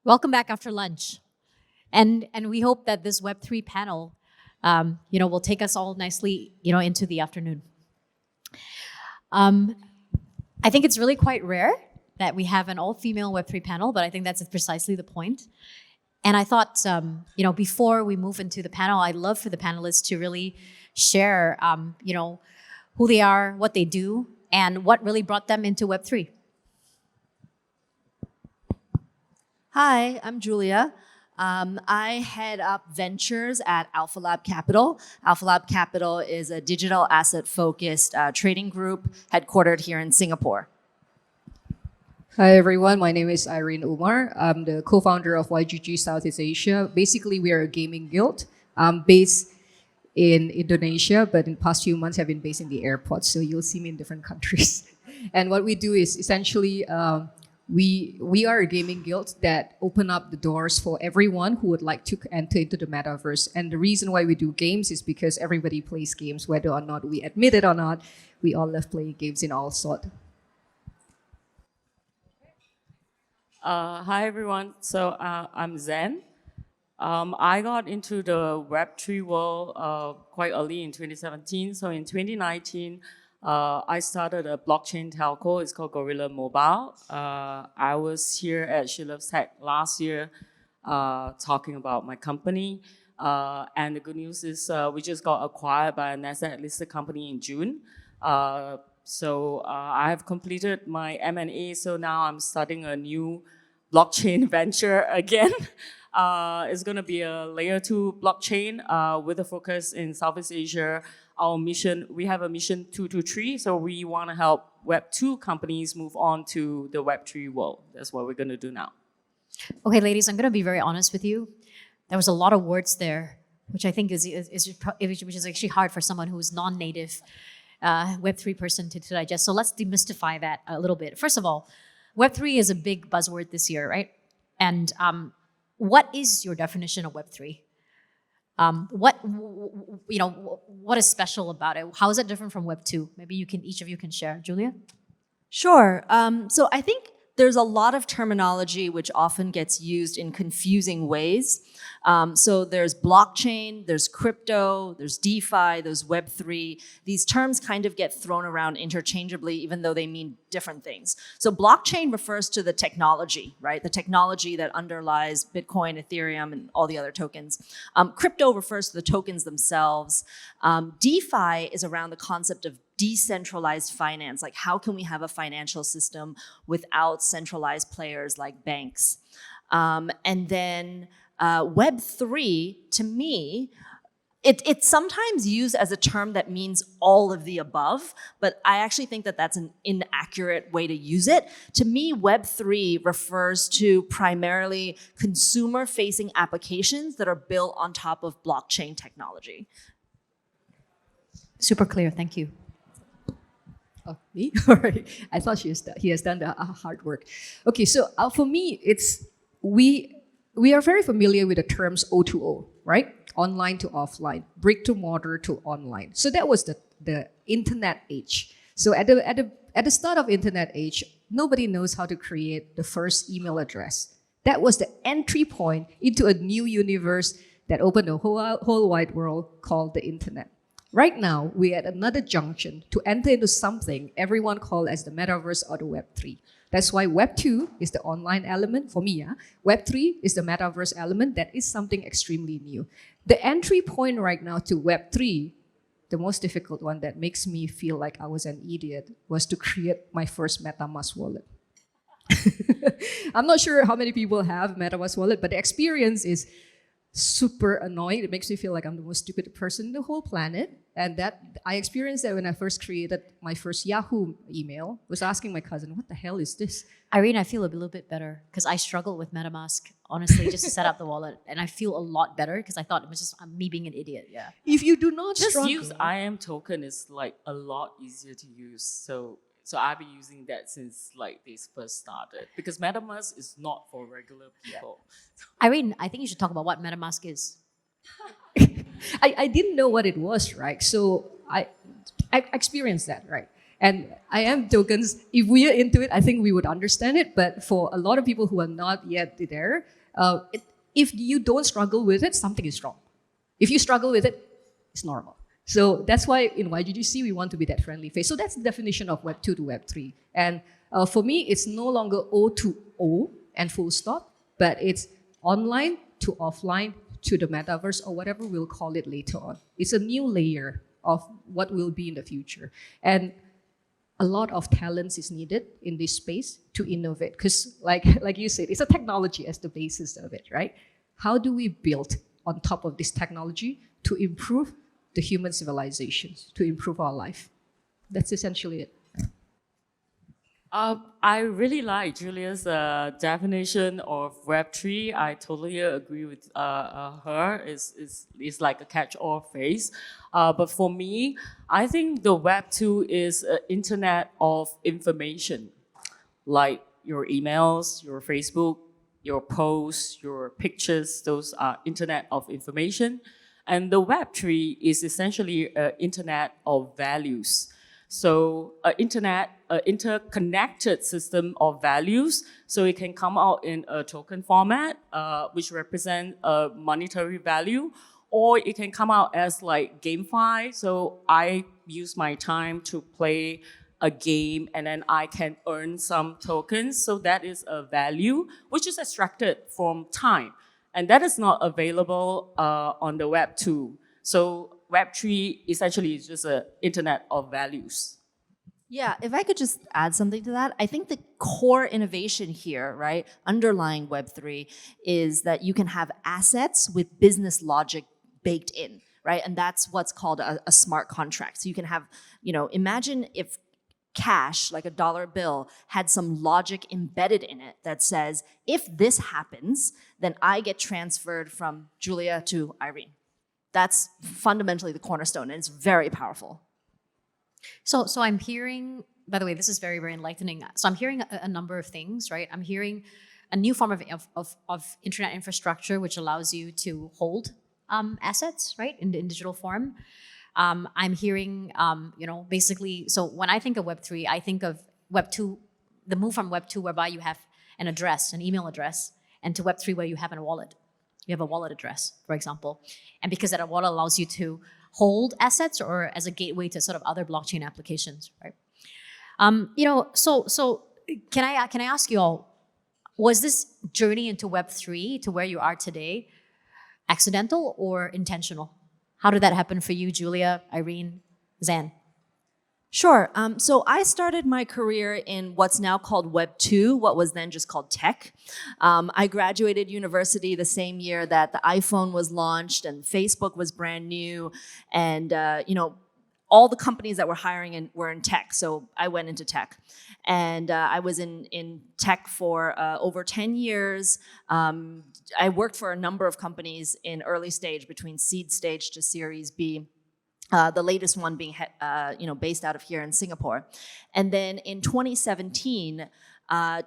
Welcome back after lunch. And we hope that this Web3 panel, will take us all nicely, into the afternoon. I think it's really quite rare that we have an all-female Web3 panel, but I think that's precisely the point. And I thought, before we move into the panel, I'd love for the panelists to really share, who they are, what they do, and what really brought them into Web3. Hi, I'm Julia. I head up ventures at AlphaLab Capital. AlphaLab Capital is a digital asset-focused trading group headquartered here in Singapore. Hi everyone, my name is Irene Umar. I'm the co-founder of YGG Southeast Asia. Basically, we are a gaming guild based in Indonesia, but in the past few months have been based in the airport, so you'll see me in different countries. And what we do is essentially we are a gaming guild that open up the doors for everyone who would like to enter into the metaverse. And the reason why we do games is because everybody plays games, whether or not we admit it or not. We all love playing games in all sorts. Hi everyone. So I'm Xanne. I got into the Web3 world quite early in 2017. So in 2019, I started a blockchain telco. It's called Gorilla Mobile. I was here at She Loves Tech last year talking about my company. And the good news is we just got acquired by a NASDAQ-listed company in June. So I have completed my M&A, so now I'm starting a new blockchain venture again. It's going to be a layer 2 blockchain with a focus in Southeast Asia. Our mission, we have a mission 223, so we want to help Web 2 companies move on to the Web 3 world. That's what we're going to do now. Okay, ladies, I'm going to be very honest with you. There was a lot of words there, which I think is actually hard for someone who's non-native Web3 person to digest. So let's demystify that a little bit. First of all, Web3 is a big buzzword this year, right? And what is your definition of Web3? What is special about it? How is it different from Web 2? Maybe each of you can share. Julia? Sure. So I think there's a lot of terminology which often gets used in confusing ways. So there's blockchain, there's crypto, there's DeFi, there's Web3. These terms kind of get thrown around interchangeably, even though they mean different things. So blockchain refers to the technology, right? The technology that underlies Bitcoin, Ethereum, and all the other tokens. Crypto refers to the tokens themselves. DeFi is around the concept of decentralized finance, like how can we have a financial system without centralized players like banks? And then Web3, to me, it's sometimes used as a term that means all of the above, but I actually think that that's an inaccurate way to use it. To me, Web3 refers to primarily consumer-facing applications that are built on top of blockchain technology. Super clear, thank you. Oh, me? All right. I thought he has done the hard work. Okay, so for me, we are very familiar with the terms O2O, right? Online to offline, brick to mortar to online. So that was the internet age. So at the start of internet age, nobody knows how to create the first email address. That was the entry point into a new universe that opened the whole wide world called the internet. Right now, we're at another junction to enter into something everyone calls as the metaverse or the Web3. That's why Web 2 is the online element for me. Web 3 is the metaverse element. That is something extremely new. The entry point right now to Web 3, the most difficult one that makes me feel like I was an idiot, was to create my first MetaMask wallet. I'm not sure how many people have MetaMask wallet, but the experience is super annoying. It makes me feel like I'm the most stupid person in the whole planet. And that I experienced that when I first created my first Yahoo email. I was asking my cousin, what the hell is this? Irene, I feel a little bit better because I struggled with MetaMask, honestly, just to set up the wallet. And I feel a lot better because I thought it was just me being an idiot, yeah. If you do not Just struggle, use IM token is like a lot easier to use. So I've been using that since like they first started because MetaMask is not for regular people. Yeah. Irene, I think you should talk about what MetaMask is. I didn't know what it was, right? So I experienced that, right? And IM tokens, if we are into it, I think we would understand it. But for a lot of people who are not yet there, If you don't struggle with it, something is wrong. If you struggle with it, it's normal. So that's why in YGGC we want to be that friendly face. So that's the definition of Web 2 to Web 3. And for me, it's no longer O to O and full stop, but it's online to offline to the metaverse or whatever we'll call it later on. It's a new layer of what will be in the future. And a lot of talents is needed in this space to innovate. Because like you said, it's a technology as the basis of it, right? How do we build on top of this technology to improve the human civilizations, to improve our life? That's essentially it. I really like Julia's definition of Web3. I totally agree with her. It's like a catch-all phrase. But for me, I think the Web2 is an internet of information, like your emails, your Facebook, your posts, your pictures. Those are internet of information. And the Web3 is essentially an internet of values. So an interconnected system of values. So it can come out in a token format, which represent a monetary value, or it can come out as like GameFi. So I use my time to play a game and then I can earn some tokens. So that is a value which is extracted from time. And that is not available on the Web 2. So Web 3 essentially is just an internet of values. Yeah, if I could just add something to that, I think the core innovation here, right, underlying Web3 is that you can have assets with business logic baked in, right? And that's what's called a smart contract. So you can have, imagine if cash, like a dollar bill, had some logic embedded in it that says, if this happens, then I get transferred from Julia to Irene. That's fundamentally the cornerstone, and it's very powerful. So I'm hearing, by the way, this is very, very enlightening. So I'm hearing a number of things, right? I'm hearing a new form of internet infrastructure, which allows you to hold assets, right, in digital form. I'm hearing, basically, so when I think of Web3, I think of Web 2, the move from Web 2 whereby you have an address, an email address, and to Web 3 where you have a wallet. You have a wallet address, for example. And because that wallet allows you to hold assets or as a gateway to sort of other blockchain applications, right? So can I ask you all, was this journey into Web3 to where you are today accidental or intentional? How did that happen for you, Julia, Irene, Xanne? Sure. So I started my career in what's now called Web 2, what was then just called tech. I graduated university the same year that the iPhone was launched and Facebook was brand new. And, all the companies that were hiring were in tech. So I went into tech. And I was in tech for over 10 years. I worked for a number of companies in early stage, between seed stage to Series B. The latest one being, based out of here in Singapore. And then in 2017,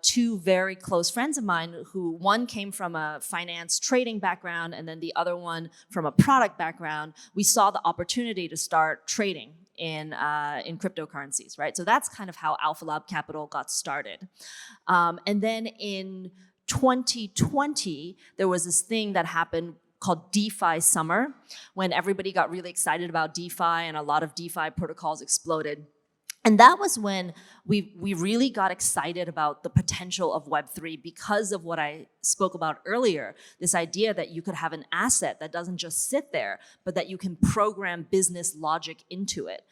two very close friends of mine, who one came from a finance trading background and then the other one from a product background, we saw the opportunity to start trading in cryptocurrencies, right? So that's kind of how AlphaLab Capital got started. And then in 2020, there was this thing that happened called DeFi Summer, when everybody got really excited about DeFi and a lot of DeFi protocols exploded. And that was when we really got excited about the potential of Web3 because of what I spoke about earlier, this idea that you could have an asset that doesn't just sit there, but that you can program business logic into it.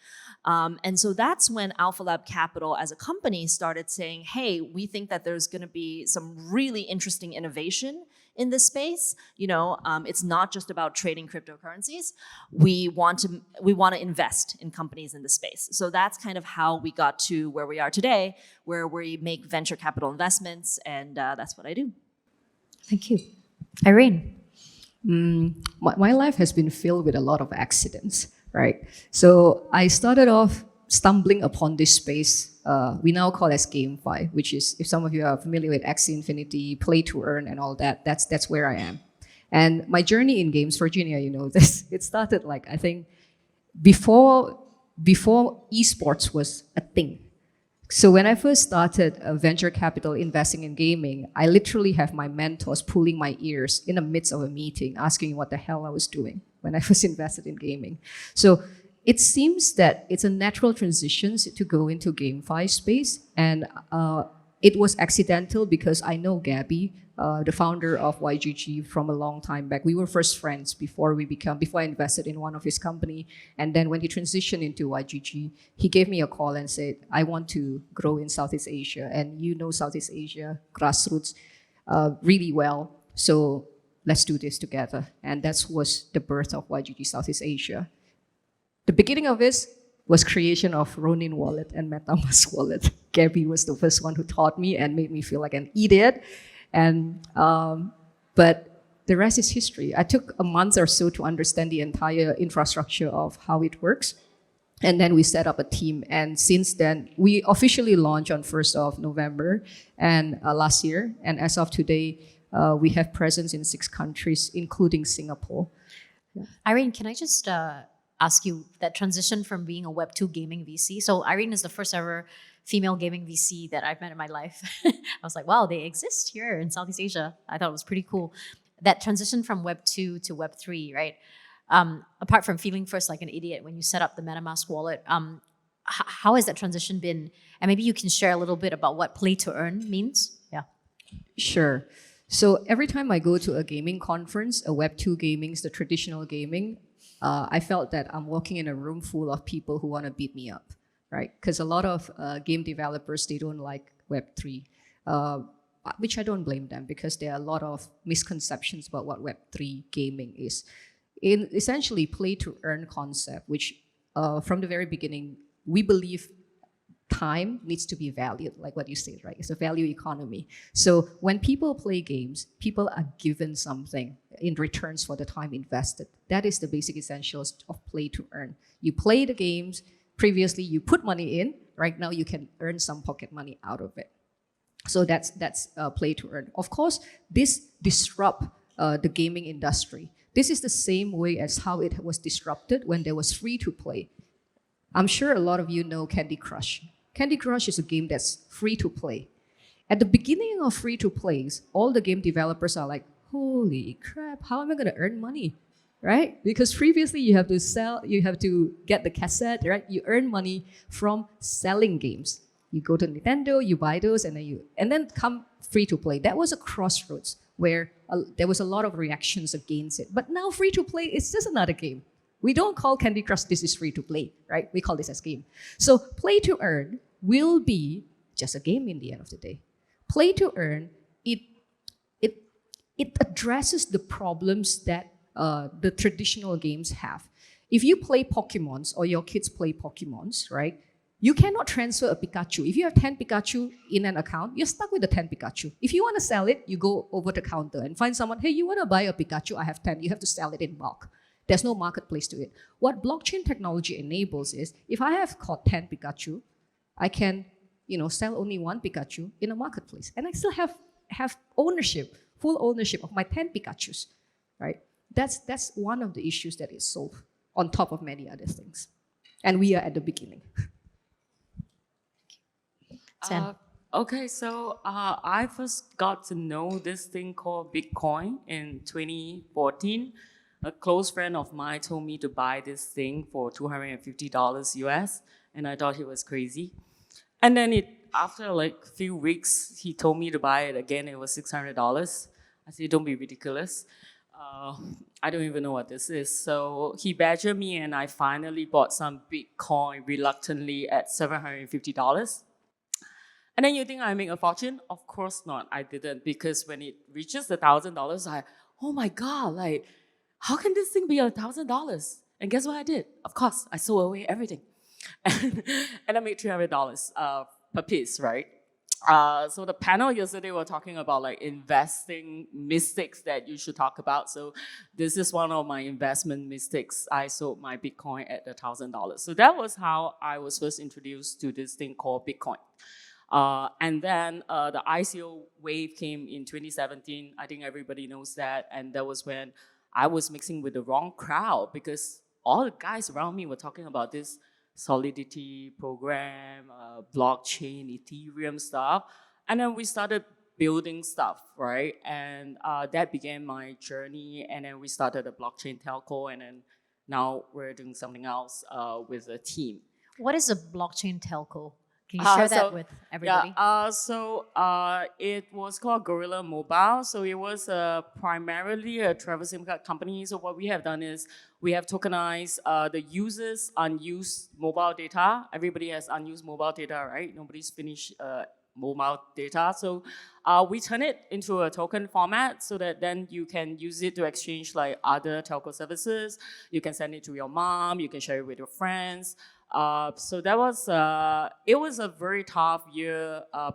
And so that's when AlphaLab Capital as a company started saying, hey, we think that there's gonna be some really interesting innovation in this space. It's not just about trading cryptocurrencies. We want to invest in companies in the space. So that's kind of how we got to where we are today, where we make venture capital investments, and that's what I do. Thank you. Irene? My life has been filled with a lot of accidents, right? So I started off stumbling upon this space we now call as GameFi, which is, if some of you are familiar with Axie Infinity, Play to Earn and all that, that's where I am. And my journey in games, Virginia, this, it started I think before esports was a thing. So when I first started venture capital investing in gaming, I literally have my mentors pulling my ears in the midst of a meeting, asking what the hell I was doing when I first invested in gaming. So it seems that it's a natural transition to go into GameFi space, and it was accidental because I know Gabby, the founder of YGG, from a long time back. We were first friends before I invested in one of his company. And then when he transitioned into YGG, he gave me a call and said, I want to grow in Southeast Asia. And you know Southeast Asia, grassroots, really well. So let's do this together. And that was the birth of YGG Southeast Asia. The beginning of this was creation of Ronin wallet and MetaMask wallet. Gabby was the first one who taught me and made me feel like an idiot. And but the rest is history. I took a month or so to understand the entire infrastructure of how it works. And then we set up a team. And since then, we officially launched on 1st of November and last year. And as of today, we have presence in 6 countries, including Singapore. Irene, can I just ask you that transition from being a Web2 gaming VC? So Irene is the first ever female gaming VC that I've met in my life. I was like, wow, they exist here in Southeast Asia. I thought it was pretty cool. That transition from Web2 to Web3, right? Apart from feeling first like an idiot when you set up the MetaMask wallet, how has that transition been? And maybe you can share a little bit about what play to earn means. Yeah. Sure. So every time I go to a gaming conference, a Web2 gaming, the traditional gaming, I felt that I'm walking in a room full of people who want to beat me up, right? Because a lot of game developers, they don't like Web3, which I don't blame them because there are a lot of misconceptions about what Web3 gaming is. In essentially play to earn concept, which from the very beginning, we believe time needs to be valued, like what you said, right? It's a value economy. So when people play games, people are given something in returns for the time invested. That is the basic essentials of play to earn. You play the games, previously you put money in, right now you can earn some pocket money out of it. So that's play to earn. Of course, this disrupt the gaming industry. This is the same way as how it was disrupted when there was free to play. I'm sure a lot of you know Candy Crush. Candy Crush is a game that's free to play. At the beginning of free to plays, all the game developers are like, holy crap, how am I gonna earn money? Right? Because previously you have to sell, you have to get the cassette, right? You earn money from selling games. You go to Nintendo, you buy those, and then come free to play. That was a crossroads where there was a lot of reactions against it. But now free to play is just another game. We don't call Candy Crush this is free to play, right? We call this as game. So play to earn will be just a game in the end of the day. Play to earn, it addresses the problems that the traditional games have. If you play Pokemons or your kids play Pokemons, right? You cannot transfer a Pikachu. If you have 10 Pikachu in an account, you're stuck with the 10 Pikachu. If you want to sell it, you go over the counter and find someone, hey, you want to buy a Pikachu? I have 10. You have to sell it in bulk. There's no marketplace to it. What blockchain technology enables is, if I have caught 10 Pikachu, I can, sell only 1 Pikachu in a marketplace. And I still have ownership, full ownership of my 10 Pikachus, right? That's one of the issues that is solved on top of many other things. And we are at the beginning. Okay, so I first got to know this thing called Bitcoin in 2014. A close friend of mine told me to buy this thing for $250 US, and I thought he was crazy. And then after like a few weeks, he told me to buy it again. It was $600. I said, don't be ridiculous. I don't even know what this is. So he badgered me, and I finally bought some Bitcoin reluctantly at $750. And then you think I make a fortune? Of course not, I didn't, because when it reaches $1,000, oh my God, like, how can this thing be $1,000? And guess what I did? Of course, I sold away everything. And I made $300 per piece, right? So the panel yesterday were talking about like investing mistakes that you should talk about. So this is one of my investment mistakes. I sold my Bitcoin at $1,000. So that was how I was first introduced to this thing called Bitcoin. And then the ICO wave came in 2017. I think everybody knows that. And that was when I was mixing with the wrong crowd, because all the guys around me were talking about this Solidity program, blockchain, Ethereum stuff. And then we started building stuff, right? And that began my journey. And then we started a blockchain telco, and then now we're doing something else with a team. What is a blockchain telco? Can you share that with everybody? It was called Gorilla Mobile. So it was primarily a travel SIM card company. So what we have done is we have tokenized the users' unused mobile data. Everybody has unused mobile data, right? Nobody's finished mobile data. So we turn it into a token format so that then you can use it to exchange like other telco services. You can send it to your mom. You can share it with your friends. So that was, it was a very tough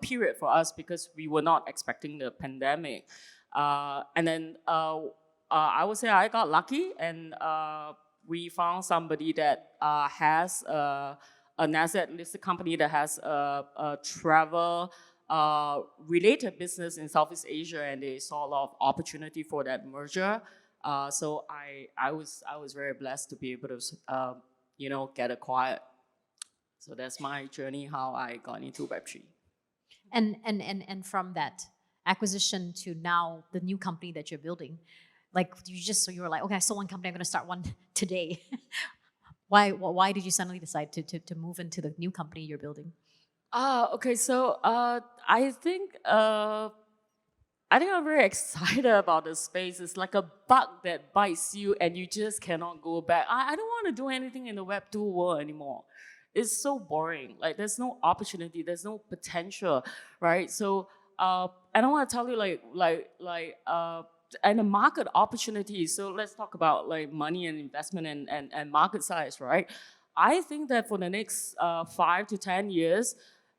period for us because we were not expecting the pandemic. And then I would say I got lucky, and we found somebody that has a NASDAQ-listed company that has a travel related business in Southeast Asia, and they saw a lot of opportunity for that merger. So I was very blessed to be able to get acquired. So that's my journey, how I got into Web3. And from that acquisition to now the new company that you're building, like you were like, okay, I saw one company, I'm going to start one today. Why did you suddenly decide to move into the new company you're building? Okay, so I think I'm very excited about the space. It's like a bug that bites you and you just cannot go back. I don't want to do anything in the Web 2 world anymore. It's so boring. Like there's no opportunity, there's no potential, right? So and I want to tell you and the market opportunity. So let's talk about like money and investment and market size, right? I think that for the next 5 to 10 years,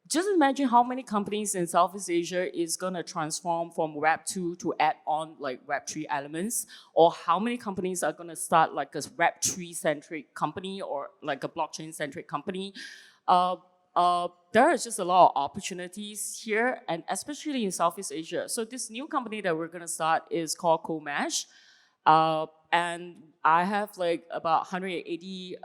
just imagine how many companies in Southeast Asia is going to transform from Web 2 to add on like Web 3 elements, or how many companies are going to start like a Web 3-centric company or like a blockchain-centric company. There is just a lot of opportunities here, and especially in Southeast Asia. So this new company that we're going to start is called Comesh. And I have like about 180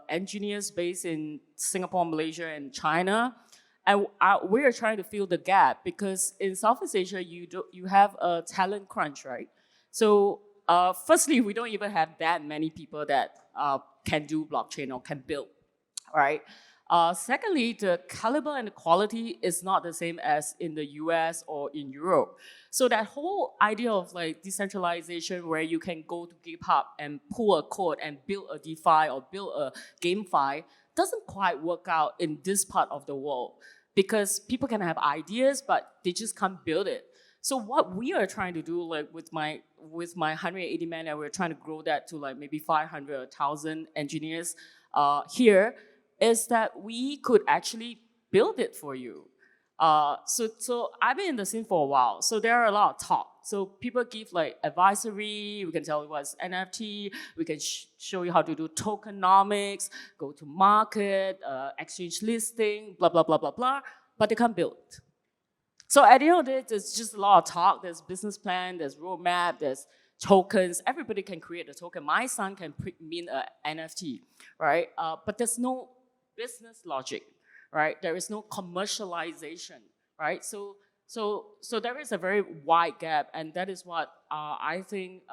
engineers based in Singapore, Malaysia, and China. And we are trying to fill the gap because in Southeast Asia, you have a talent crunch, right? So firstly, we don't even have that many people that can do blockchain or can build, right? Secondly, the caliber and the quality is not the same as in the US or in Europe. So that whole idea of like decentralization where you can go to GitHub and pull a code and build a DeFi or build a GameFi doesn't quite work out in this part of the world because people can have ideas, but they just can't build it. So what we are trying to do, like with my 180 men, and we're trying to grow that to like maybe 500 or 1,000 engineers here, is that we could actually build it for you. So I've been in the scene for a while. So there are a lot of talk. So people give like advisory. We can tell you what's NFT. We can show you how to do tokenomics, go to market, exchange listing, blah, blah, blah, blah, blah. But they can't build. So at the end of the day, there's just a lot of talk. There's business plan, there's roadmap, there's tokens. Everybody can create a token. My son can mint an NFT, right? But there's no business logic, right? There is no commercialization, right? So there is a very wide gap, and that is what I think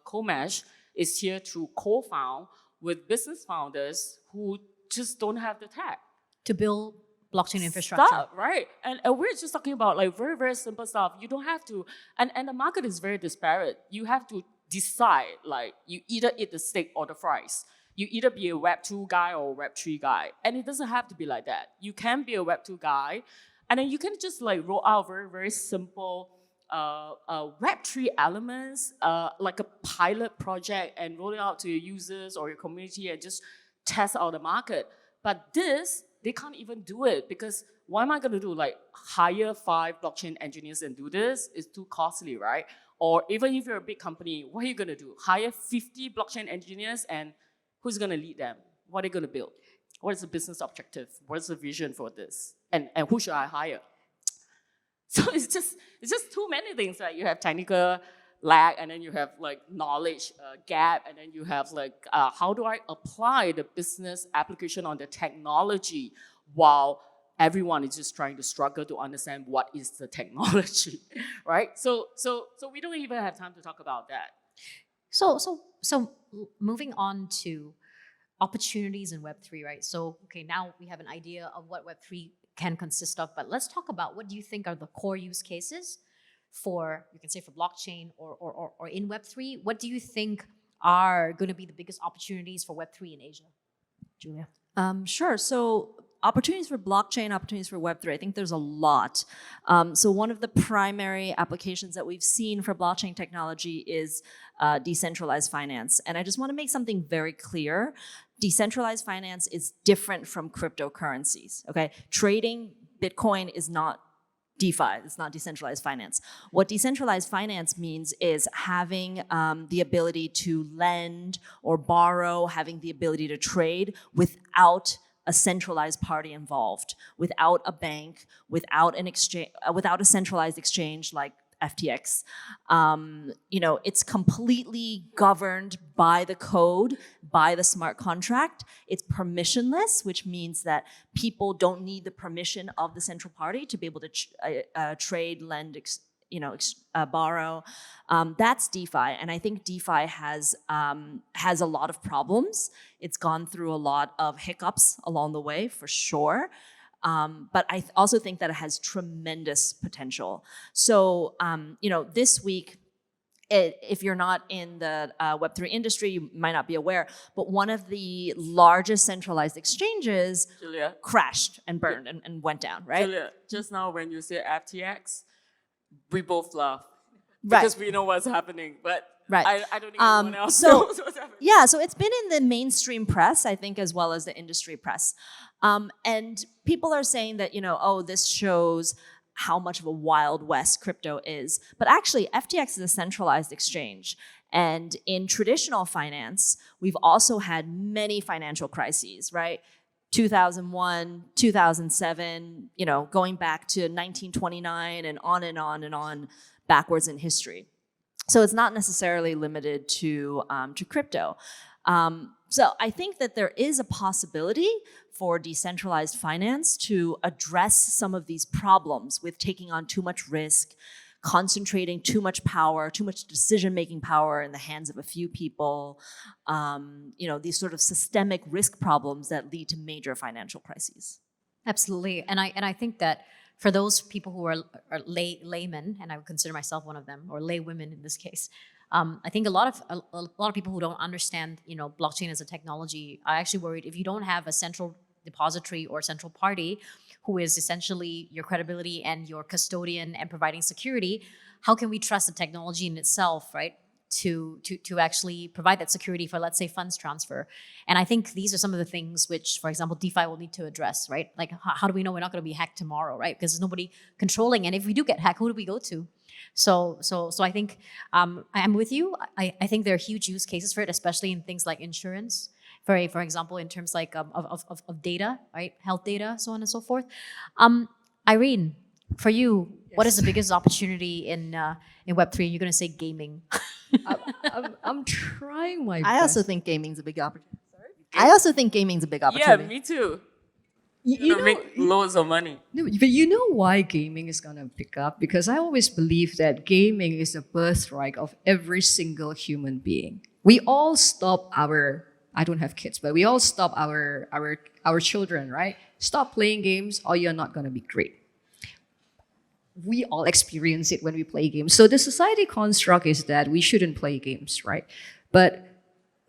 Comesh is here to co-found with business founders who just don't have the tech To build blockchain infrastructure. stuff, right? And we're just talking about like very, very simple stuff. You don't have to, and the market is very disparate. You have to decide, like you either eat the steak or the fries. You either be a Web 2 guy or a Web 3 guy. And it doesn't have to be like that. You can be a Web 2 guy, and then you can just like roll out very, very simple Web 3 elements, like a pilot project, and roll it out to your users or your community and just test out the market. But this, they can't even do it because what am I going to do? Like hire 5 blockchain engineers and do this? It's too costly, right? Or even if you're a big company, what are you going to do? Hire 50 blockchain engineers, and who's going to lead them? What are they going to build? What is the business objective? What is the vision for this? And who should I hire? So it's just too many things, right? You have technical lag, and then you have like knowledge gap, and then you have like how do I apply the business application on the technology while everyone is just trying to struggle to understand what is the technology, right? So we don't even have time to talk about that. So moving on to opportunities in Web3, right? So, okay, now we have an idea of what Web3 can consist of, but let's talk about what do you think are the core use cases for, you can say for blockchain or in Web3. What do you think are going to be the biggest opportunities for Web3 in Asia? Julia? Sure. So opportunities for blockchain, opportunities for Web3, I think there's a lot. So one of the primary applications that we've seen for blockchain technology is decentralized finance. And I just want to make something very clear. Decentralized finance is different from cryptocurrencies, okay? Trading Bitcoin is not DeFi, it's not decentralized finance. What decentralized finance means is having the ability to lend or borrow, having the ability to trade without a centralized party involved, without a bank, without an exchange, without a centralized exchange like FTX. It's completely governed by the code, by the smart contract. It's permissionless, which means that people don't need the permission of the central party to be able to trade, lend, borrow. That's DeFi, and I think DeFi has a lot of problems. It's gone through a lot of hiccups along the way, for sure. But I also think that it has tremendous potential. So, this week, if you're not in the Web3 industry, you might not be aware, but one of the largest centralized exchanges Julia, crashed and burned and went down, right? Julia, just now when you said FTX, we both laughed. Right. Because we know what's happening, but Right. I don't think anyone else so- knows what's happening. Yeah, so it's been in the mainstream press, I think, as well as the industry press. And people are saying that, this shows how much of a Wild West crypto is. But actually, FTX is a centralized exchange. And in traditional finance, we've also had many financial crises, right? 2001, 2007, going back to 1929 and on and on and on backwards in history. So it's not necessarily limited to crypto. So I think that there is a possibility for decentralized finance to address some of these problems with taking on too much risk, concentrating too much power, too much decision-making power in the hands of a few people, these sort of systemic risk problems that lead to major financial crises. Absolutely, and I think that for those people who are laymen, and I would consider myself one of them, or lay women in this case, I think a lot of people who don't understand, blockchain as a technology, are actually worried if you don't have a central depository or central party who is essentially your credibility and your custodian and providing security, how can we trust the technology in itself, right? To actually provide that security for, let's say, funds transfer. And I think these are some of the things which, for example, DeFi will need to address, right? Like, how do we know we're not going to be hacked tomorrow, right? Because there's nobody controlling. And if we do get hacked, who do we go to? So I think I'm with you. I think there are huge use cases for it, especially in things like insurance. For example, in terms like of data, right? Health data, so on and so forth. Irene, for you, what is the biggest opportunity in Web3? You're going to say gaming. I'm trying my best. I also think gaming's a big opportunity. I also think gaming's a big Yeah, opportunity. me too. You know, Make loads of money. no, but you know why gaming is gonna pick up? Because I always believe that gaming is a birthright of every single human being. We all stop I don't have kids, but we all stop our children, right? Stop playing games or you're not gonna be great. We all experience it when we play games. So the society construct is that we shouldn't play games, right? But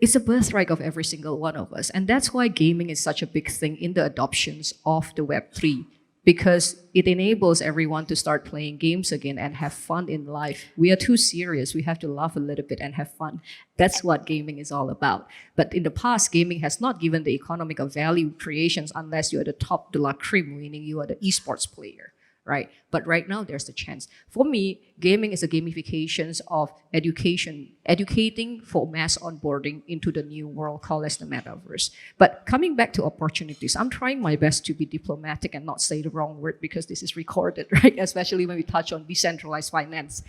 it's a birthright of every single one of us. And that's why gaming is such a big thing in the adoptions of the Web3, because it enables everyone to start playing games again and have fun in life. We are too serious. We have to laugh a little bit and have fun. That's what gaming is all about. But in the past, gaming has not given the economic of value creations unless you're the top de la creme, meaning you are the esports player, right? But right now, there's the chance. For me, gaming is a gamification of education, educating for mass onboarding into the new world called as the Metaverse. But coming back to opportunities, I'm trying my best to be diplomatic and not say the wrong word because this is recorded, right? Especially when we touch on decentralized finance.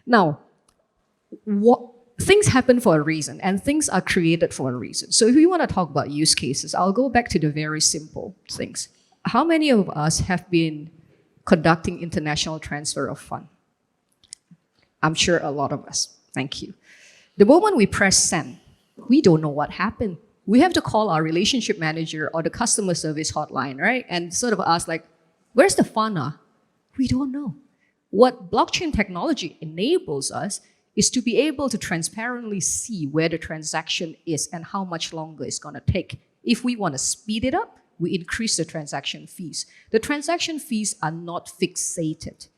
Now, things happen for a reason and things are created for a reason. So if we want to talk about use cases, I'll go back to the very simple things. how many of us have been conducting international transfer of fund? I'm sure a lot of us. Thank you. The moment we press send, we don't know what happened. We have to call our relationship manager or the customer service hotline, right? And sort of ask like, where's the fund? We don't know. What blockchain technology enables us is to be able to transparently see where the transaction is and how much longer it's going to take. If we want to speed it up, we increase the transaction fees. The transaction fees are not fixated,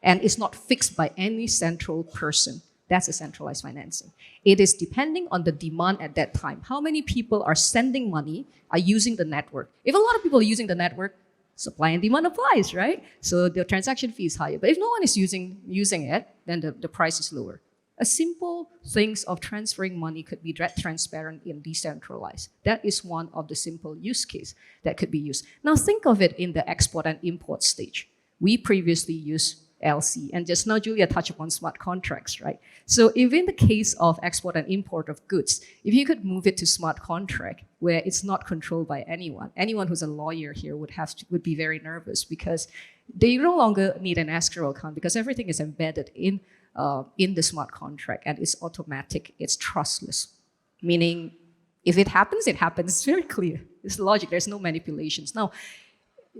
and it's not fixed by any central person. That's a centralized financing. It is depending on the demand at that time. How many people are sending money, are using the network? If a lot of people are using the network, supply and demand applies, right? So the transaction fee is higher. But if no one is using it, then the price is lower. A simple things of transferring money could be transparent and decentralized. That is one of the simple use case that could be used. Now think of it in the export and import stage. We previously used LC, and just now Julia touched upon smart contracts, right? So if in the case of export and import of goods, if you could move it to smart contract where it's not controlled by anyone who's a lawyer here would be very nervous because they no longer need an escrow account because everything is embedded in the smart contract and it's automatic, it's trustless. Meaning, if it happens, it happens. It's very clear. It's logic. There's no manipulations. Now,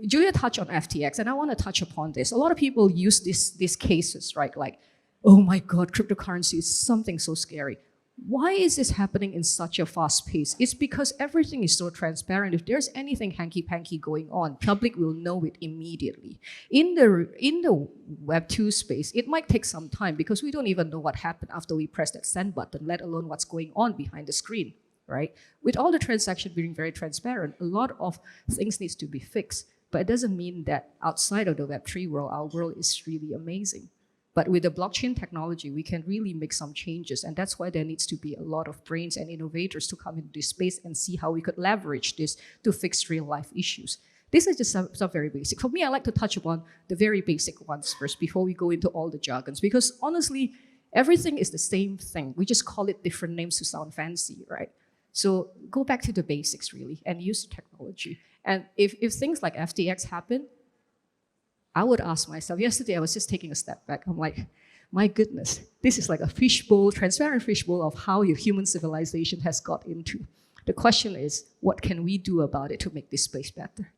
Julia touched on FTX, and I want to touch upon this. A lot of people use these cases, right? Like, oh my God, cryptocurrency is something so scary. Why is this happening in such a fast pace? It's because everything is so transparent. If there's anything hanky-panky going on, public will know it immediately. In the Web2 space, it might take some time because we don't even know what happened after we press that send button, let alone what's going on behind the screen, right? With all the transactions being very transparent, a lot of things needs to be fixed. But it doesn't mean that outside of the Web3 world, our world is really amazing. But with the blockchain technology, we can really make some changes. And that's why there needs to be a lot of brains and innovators to come into this space and see how we could leverage this to fix real life issues. This is just some very basic. For me, I like to touch upon the very basic ones first before we go into all the jargons. Because honestly, everything is the same thing. We just call it different names to sound fancy, right? So go back to the basics really and use the technology. And if things like FTX happen, I would ask myself, yesterday I was just taking a step back. I'm like, my goodness, this is like a fishbowl, transparent fishbowl of how your human civilization has got into. The question is, what can we do about it to make this space better?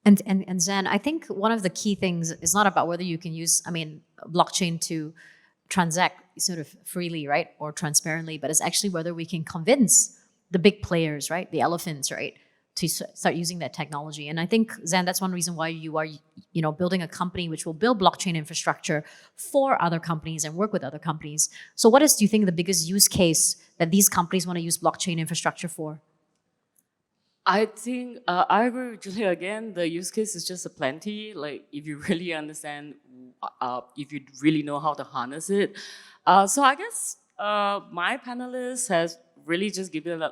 And Xanne, I think one of the key things is not about whether you can use, blockchain to transact sort of freely, right, or transparently, but it's actually whether we can convince the big players, right, the elephants, right, to start using that technology. And I think, Xanne, that's one reason why you are, building a company which will build blockchain infrastructure for other companies and work with other companies. So what is, do you think, the biggest use case that these companies want to use blockchain infrastructure for? I think I agree with Julia again. The use case is just aplenty. Like if you really understand, if you really know how to harness it. So I guess my panelists has really just given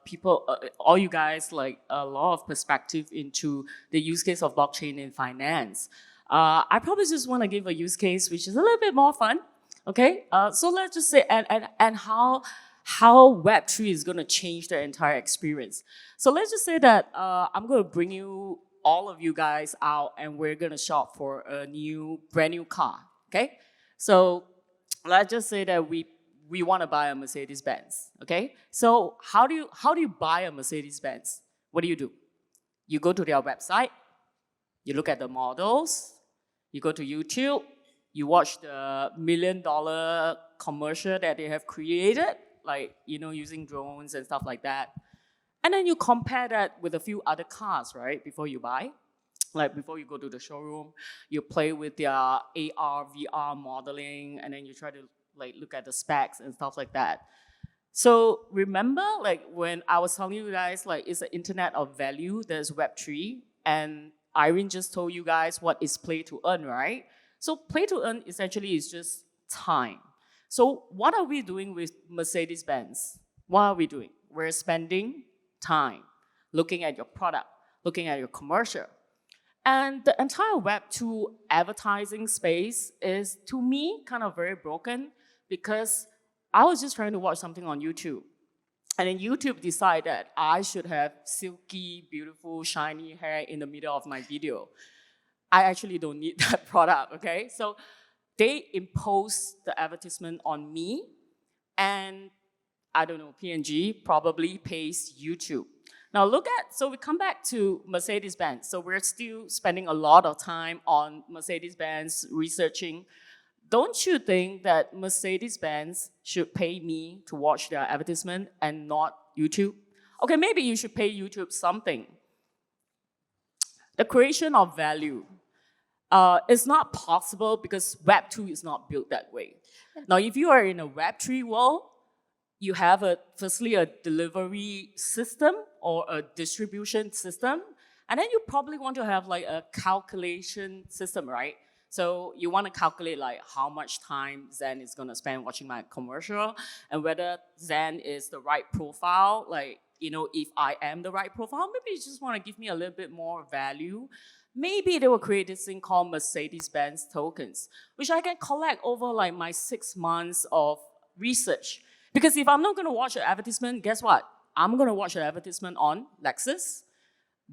people, all you guys, like a lot of perspective into the use case of blockchain in finance. I probably just want to give a use case which is a little bit more fun. Okay, so let's just say and how Web3 is going to change the entire experience. So let's just say that I'm going to bring you, all of you guys out, and we're going to shop for a brand new car, okay? So let's just say that we want to buy a Mercedes-Benz, okay? So how do you buy a Mercedes-Benz? What do? You go to their website, you look at the models, you go to YouTube, you watch the $1 million commercial that they have created, like, using drones and stuff like that. And then you compare that with a few other cars, right, before you buy. Like before you go to the showroom, you play with their AR, VR modeling, and then you try to look at the specs and stuff like that. So remember, when I was telling you guys, it's the internet of value, there's Web3, and Irene just told you guys what is play to earn, right? So play to earn essentially is just time. So what are we doing with Mercedes-Benz? What are we doing? We're spending time looking at your product, looking at your commercial. And the entire Web2 advertising space is, to me, kind of very broken because I was just trying to watch something on YouTube. And then YouTube decided that I should have silky, beautiful, shiny hair in the middle of my video. I actually don't need that product, okay? So they impose the advertisement on me, and I don't know, P&G probably pays YouTube. Now so we come back to Mercedes-Benz. So we're still spending a lot of time on Mercedes-Benz researching. Don't you think that Mercedes-Benz should pay me to watch their advertisement and not YouTube? Okay, maybe you should pay YouTube something. The creation of value is not possible because Web 2 is not built that way. Now, if you are in a Web 3 world, you have firstly a delivery system or a distribution system, and then you probably want to have like a calculation system, right? So you want to calculate like how much time Xanne is going to spend watching my commercial, and whether Xanne is the right profile, like, you know, if I am the right profile, maybe you just want to give me a little bit more value. Maybe they will create this thing called Mercedes-Benz tokens, which I can collect over like my 6 months of research. Because if I'm not going to watch an advertisement, guess what? I'm going to watch an advertisement on Lexus,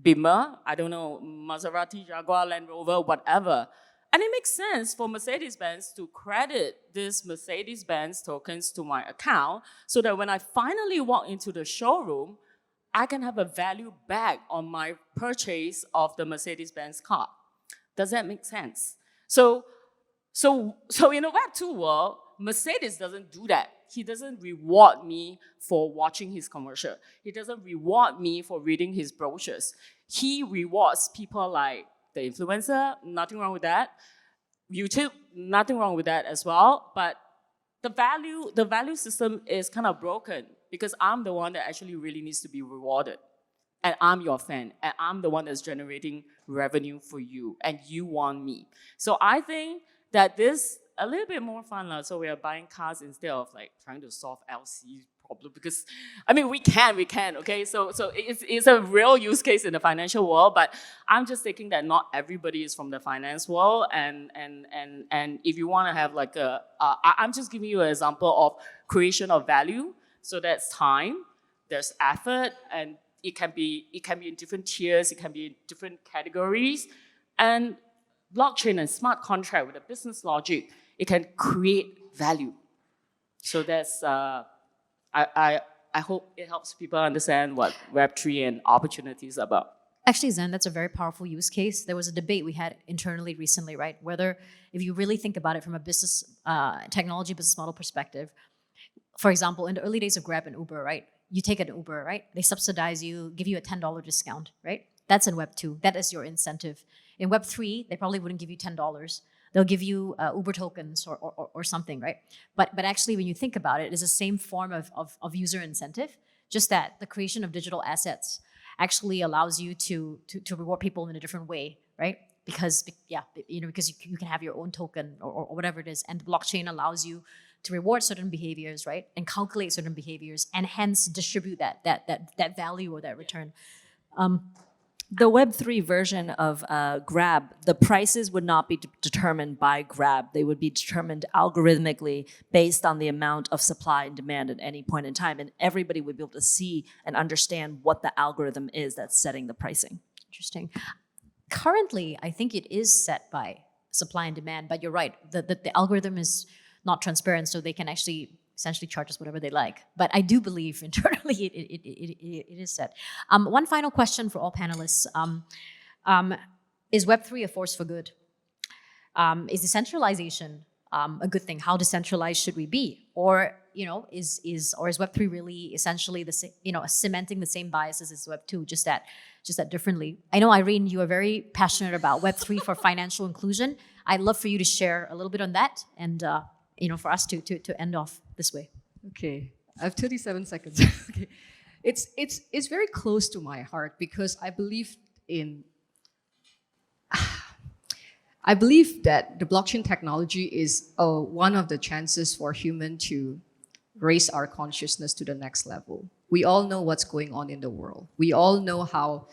Beamer, I don't know, Maserati, Jaguar, Land Rover, whatever. And it makes sense for Mercedes-Benz to credit these Mercedes-Benz tokens to my account so that when I finally walk into the showroom, I can have a value back on my purchase of the Mercedes-Benz car. Does that make sense? So in a Web 2 world, Mercedes doesn't do that. He doesn't reward me for watching his commercial. He doesn't reward me for reading his brochures. He rewards people like the influencer, nothing wrong with that. YouTube, nothing wrong with that as well. But the value system is kind of broken because I'm the one that actually really needs to be rewarded. And I'm your fan, and I'm the one that's generating revenue for you, and you want me. So I think that this a little bit more fun. So we are buying cars instead of like trying to solve LC problem, because I mean we can, okay? So it's a real use case in the financial world, but I'm just thinking that not everybody is from the finance world, and if you want to have like I'm just giving you an example of creation of value. So that's time, there's effort, and it can be in different tiers, it can be in different categories, and blockchain and smart contract with a business logic, it can create value. So that's I hope it helps people understand what Web3 and opportunities are about. Actually, Xanne, that's a very powerful use case. There was a debate we had internally recently, right? Whether, if you really think about it from a business, technology business model perspective, for example, in the early days of Grab and Uber, right? You take an Uber, right? They subsidize you, give you a $10 discount, right? That's in Web 2. That is your incentive. In Web 3, they probably wouldn't give you $10. They'll give you Uber tokens or something, right? But actually, when you think about it, it's the same form of user incentive, just that the creation of digital assets actually allows you to reward people in a different way, right? Because because you can have your own token or whatever it is, and the blockchain allows you to reward certain behaviors, right? And calculate certain behaviors, and hence distribute that value or that return. The Web3 version of Grab, the prices would not be determined by Grab. They would be determined algorithmically based on the amount of supply and demand at any point in time. And everybody would be able to see and understand what the algorithm is that's setting the pricing. Interesting. Currently, I think it is set by supply and demand, but you're right. The algorithm is not transparent, so they can actually essentially charge us whatever they like. But I do believe internally it is set. One final question for all panelists. Is Web3 a force for good? Is decentralization a good thing? How decentralized should we be? Or is Web3 really essentially cementing the same biases as Web2, just that differently? I know, Irene, you are very passionate about Web3 for financial inclusion. I'd love for you to share a little bit on that, and for us to end off this way. Okay, I have 37 seconds. Okay, it's very close to my heart because I believe that the blockchain technology is one of the chances for human to raise our consciousness to the next level. We all know what's going on in the world. We all know how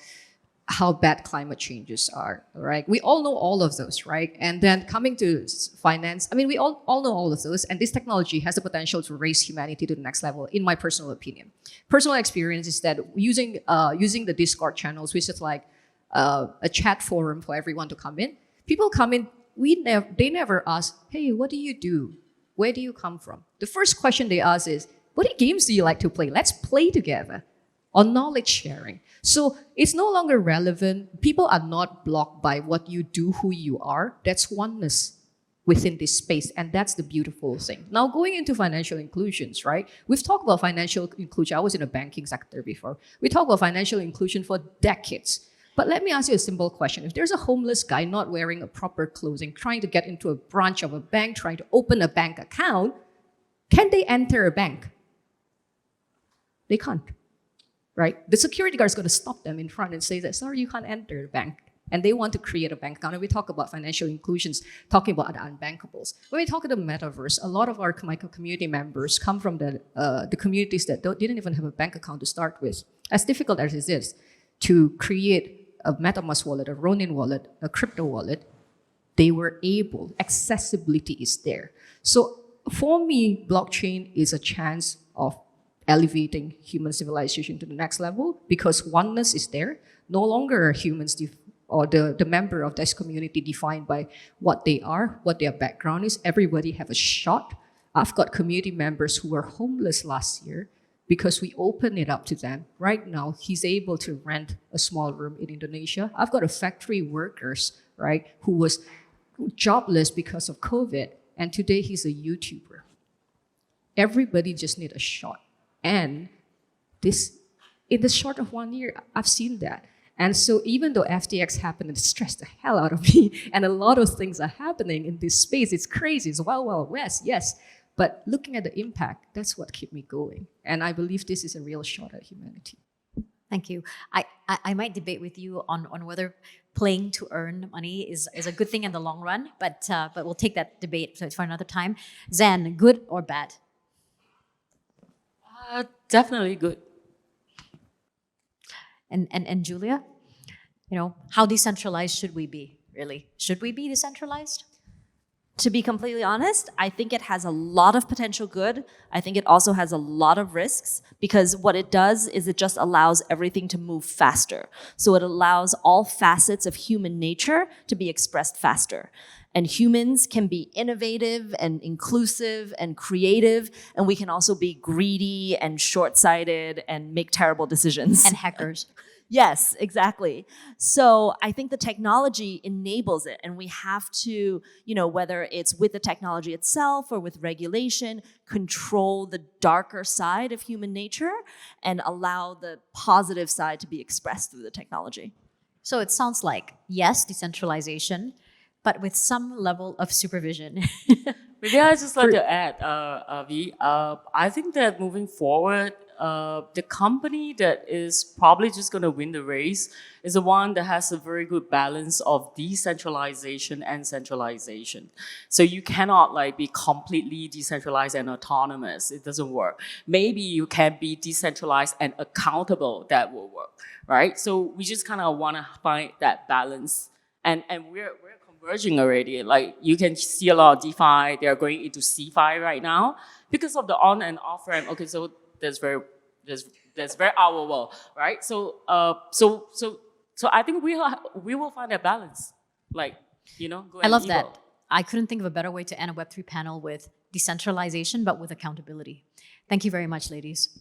how bad climate changes are, right? We all know all of those, right? And then coming to finance, I mean, we all know all of those, and this technology has the potential to raise humanity to the next level, in my personal opinion. Personal experience is that using the Discord channels, which is like a chat forum for everyone to come in, people come in, they never ask, hey, what do you do? Where do you come from? The first question they ask is, what games do you like to play? Let's play together. On knowledge sharing. So it's no longer relevant. People are not blocked by what you do, who you are. That's oneness within this space. And that's the beautiful thing. Now, going into financial inclusions, right? We've talked about financial inclusion. I was in the banking sector before. We talked about financial inclusion for decades. But let me ask you a simple question. If there's a homeless guy not wearing a proper clothing, trying to get into a branch of a bank, trying to open a bank account, can they enter a bank? They can't. Right? The security guard is going to stop them in front and say that, sorry, you can't enter the bank. And they want to create a bank account. And we talk about financial inclusions, talking about the unbankables. When we talk about the metaverse, a lot of our community members come from the communities that didn't even have a bank account to start with. As difficult as it is to create a MetaMask wallet, a Ronin wallet, a crypto wallet, they were able, accessibility is there. So for me, blockchain is a chance of elevating human civilization to the next level because oneness is there. No longer are humans or the member of this community defined by what they are, what their background is. Everybody have a shot. I've got community members who were homeless last year because we opened it up to them. Right now, he's able to rent a small room in Indonesia. I've got a factory workers, right, who was jobless because of COVID, and today he's a YouTuber. Everybody just need a shot. And this, in the short of 1 year, I've seen that. And so even though FTX happened, it stressed the hell out of me, and a lot of things are happening in this space. It's crazy, it's wild, wild west, yes. But looking at the impact, that's what kept me going. And I believe this is a real shot at humanity. Thank you. I might debate with you on whether playing to earn money is a good thing in the long run, but we'll take that debate for another time. Xanne, good or bad? Definitely good. And Julia, how decentralized should we be, really? Should we be decentralized? To be completely honest, I think it has a lot of potential good. I think it also has a lot of risks because what it does is it just allows everything to move faster. So it allows all facets of human nature to be expressed faster. And humans can be innovative and inclusive and creative, and we can also be greedy and short-sighted and make terrible decisions. And hackers. Yes, exactly. So I think the technology enables it, and we have to, whether it's with the technology itself or with regulation, control the darker side of human nature and allow the positive side to be expressed through the technology. So it sounds like, yes, decentralization, but with some level of supervision. Maybe I just like to add, Vi, I think that moving forward, the company that is probably just going to win the race is the one that has a very good balance of decentralization and centralization. So you cannot be completely decentralized and autonomous. It doesn't work. Maybe you can be decentralized and accountable. That will work, right? So we just kind of want to find that balance, and we're converging already. You can see a lot of DeFi. They are going into CeFi right now because of the on and off ramp. Okay, so that's very our world, right? So I think we will find a balance. I love that. I couldn't think of a better way to end a Web3 panel with decentralization, but with accountability. Thank you very much, ladies.